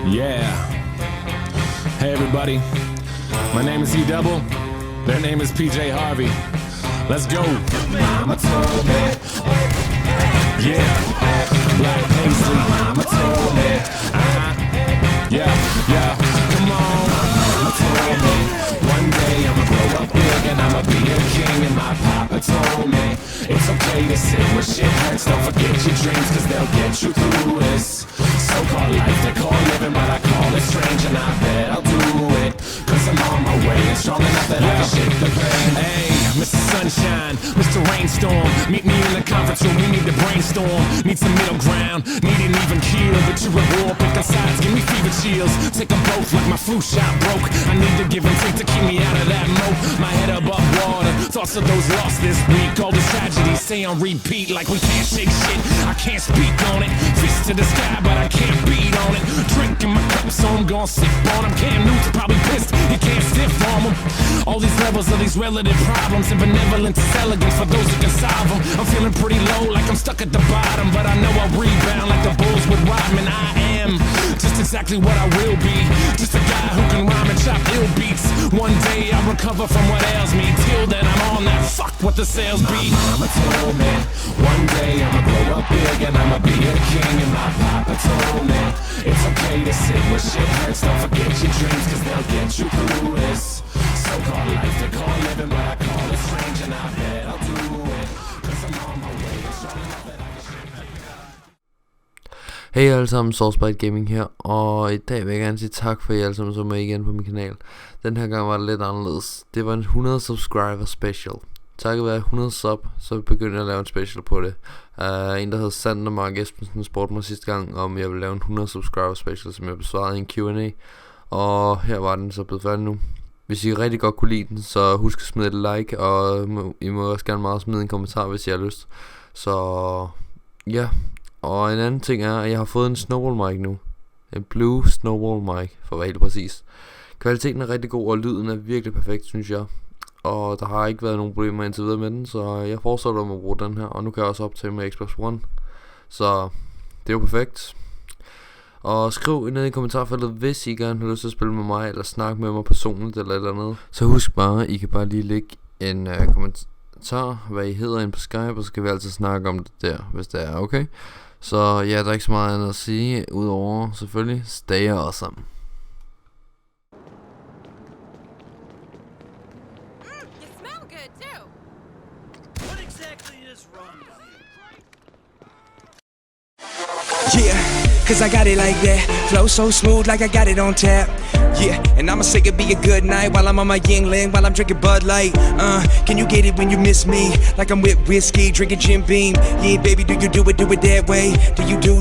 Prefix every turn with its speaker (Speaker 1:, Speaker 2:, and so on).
Speaker 1: Yeah. Hey everybody, my name is E-Double, their name is PJ Harvey. Let's go. Mama told me. Yeah. Black Paisley. Mama told me. Yeah, yeah. Come on. Mama told me. One day I'ma grow up big and I'ma be a king. And my papa told me it's okay to sit where shit hurts. Don't forget your dreams, cause they'll get you through this so-called life they call living, but I call it strange. And I bet I'll do it, cause I'm on my way and strong enough that I can shake the pain. Hey, Mr. Sunshine, Mr. Rainstorm, meet me in the conference room, we need to brainstorm. Need some middle ground, need an even keel. But you're at war, picking sides, give me fever chills. Take them both like my flu shot broke. I need to give and take to keep me out of that moat. My head above water, thoughts of those lost this week. All these tragedies stay on repeat like we can't shake shit. I can't speak on it, fist to the sky but I can't beat on it. Drinking my cup so I'm gon' sip on them. Cam Newton's probably pissed, you can't stiff on them. All these levels of these relative problems, and benevolence is elegance for those who can solve them. I'm feeling pretty low like I'm stuck at the bottom, but I know I'll rebound like the Bulls with Rodman. I am just exactly what I will be, just a guy who can rhyme and chop ill beats. One day I'll recover from what ails me, till then I'm on that fuck what the sales be. My mama told me one day I'ma grow up big and I'ma be a king. And my papa told me it's okay to sit where shit hurts. Don't forget your dreams, cause they'll get you through this so-called life they call living, but I call it strange. And I bet I'll do it, cause I'm on my way and strong enough that I can shake.
Speaker 2: Hey alle sammen, Sourcebite Gaming her, og i dag vil jeg gerne sige tak for jer alle sammen, som er igen på min kanal. Den her gang var det lidt anderledes. Det var en 100 subscriber special. Takket være 100 sub, så begyndte jeg at lave en special på det. En der hed Sander Mark Espensen spurgte mig sidste gang, om jeg ville lave en 100 subscriber special, som jeg besvarede i en Q&A. Og her var den så blevet færdig nu. Hvis I rigtig godt kunne lide den, så husk at smide et like, og I må også gerne meget smide en kommentar, hvis I har lyst. Så ja, og en anden ting er, at jeg har fået en snowball mic nu. En blue snowball mic, for at være helt præcis. Kvaliteten er rigtig god, og lyden er virkelig perfekt, synes jeg. Og der har ikke været nogen problemer indtil videre med den, så jeg fortsætter med at bruge den her. Og nu kan jeg også optage med Xbox One, så det er jo perfekt. Og skriv ned i kommentarfeltet, hvis I gerne har lyst til at spille med mig, eller snakke med mig personligt, eller et eller andet. Så husk bare, I kan bare lige lægge en kommentar, hvad I hedder inde på Skype, og så kan vi altid snakke om det der, hvis det er okay. Så ja, der er ikke så meget andet at sige, udover selvfølgelig, stay awesome.
Speaker 3: Yeah, cause I got it like that. Flow so smooth like I got it on tap. Yeah, and I'ma say it be a good night while I'm on my Yingling, while I'm drinking Bud Light. Can you get it when you miss me? Like I'm with whiskey, drinking Jim Beam. Yeah, baby, do you do it that way? Do you do